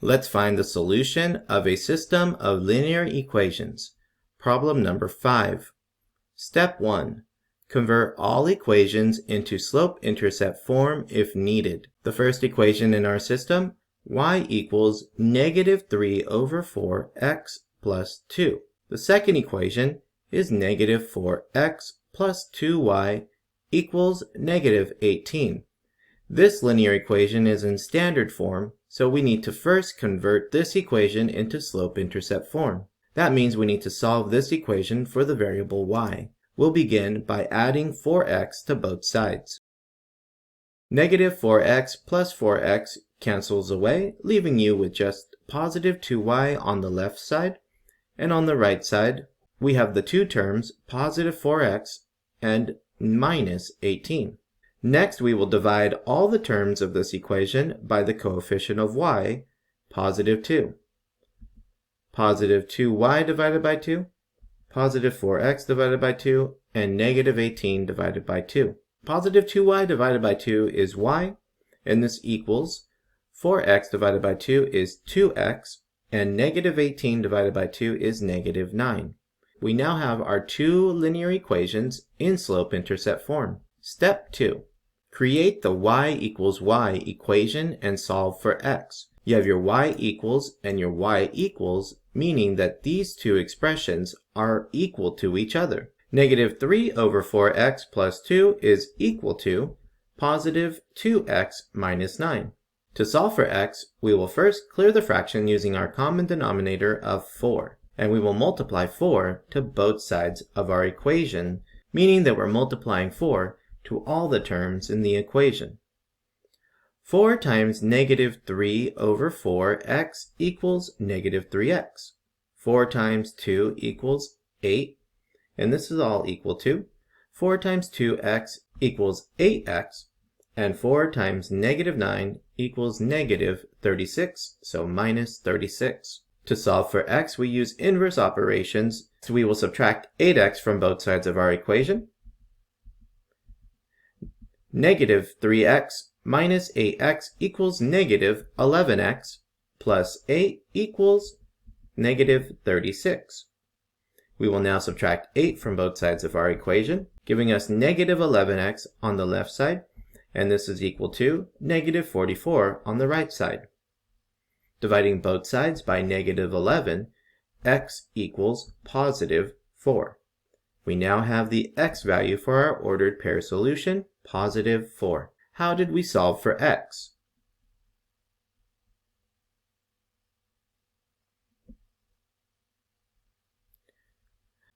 Let's find the solution of a system of linear equations. Problem number 5. Step 1. Convert all equations into slope-intercept form if needed. The first equation in our system, y equals negative 3 over 4x plus 2. The second equation is negative 4x plus 2y equals negative 18. This linear equation is in standard form, so we need to first convert this equation into slope-intercept form. That means we need to solve this equation for the variable y. We'll begin by adding 4x to both sides. Negative 4x plus 4x cancels away, leaving you with just positive 2y on the left side, and on the right side we have the two terms positive 4x and minus 18. Next, we will divide all the terms of this equation by the coefficient of y, positive 2. Positive 2y divided by 2, positive 4x divided by 2, and negative 18 divided by 2. Positive 2y divided by 2 is y, and this equals 4x divided by 2 is 2x, and negative 18 divided by 2 is negative 9. We now have our two linear equations in slope-intercept form. Step 2. Create the y equals y equation and solve for x. You have your y equals and your y equals, meaning that these two expressions are equal to each other. Negative 3 over 4x plus 2 is equal to positive 2x minus 9. To solve for x, we will first clear the fraction using our common denominator of 4, and we will multiply 4 to both sides of our equation, meaning that we're multiplying 4 to all the terms in the equation. 4 times negative 3 over 4x equals negative 3x. 4 times 2 equals 8, and this is all equal to 4 times 2x equals 8x, and 4 times negative 9 equals negative 36, so minus 36. To solve for x, we use inverse operations, so we will subtract 8x from both sides of our equation. Negative 3x minus 8x equals negative 11x plus 8 equals negative 36. We will now subtract 8 from both sides of our equation, giving us negative 11x on the left side, and this is equal to negative 44 on the right side. Dividing both sides by negative 11, x equals positive 4. We now have the x value for our ordered pair solution, positive 4. How did we solve for x?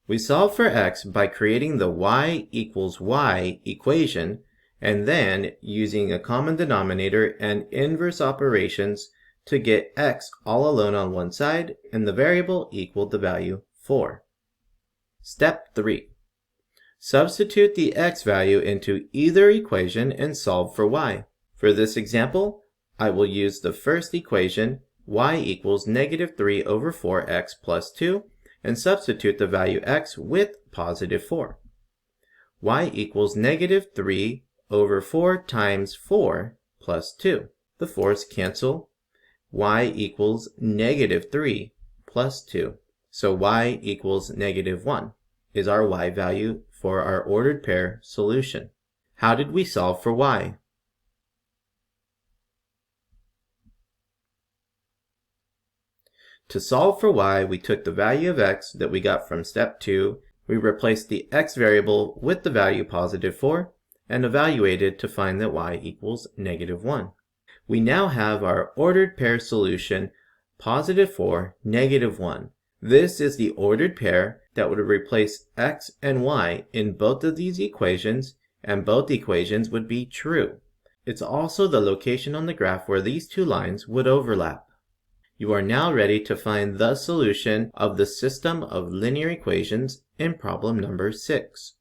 We solve for x by creating the y equals y equation and then using a common denominator and inverse operations to get x all alone on one side and the variable equaled the value 4. Step 3. Substitute the x value into either equation and solve for y. For this example, I will use the first equation, y equals negative 3 over 4x plus 2, and substitute the value x with positive 4. Y equals negative 3 over 4 times 4 plus 2. The 4's cancel. Y equals negative 3 plus 2. So y equals negative 1 is our y value for our ordered pair solution. How did we solve for y? To solve for y, we took the value of x that we got from step 2, we replaced the x variable with the value positive 4, and evaluated to find that y equals negative 1. We now have our ordered pair solution, positive 4, negative 1. This is the ordered pair that would replace x and y in both of these equations, and both equations would be true. It's also the location on the graph where these two lines would overlap. You are now ready to find the solution of the system of linear equations in problem number 6.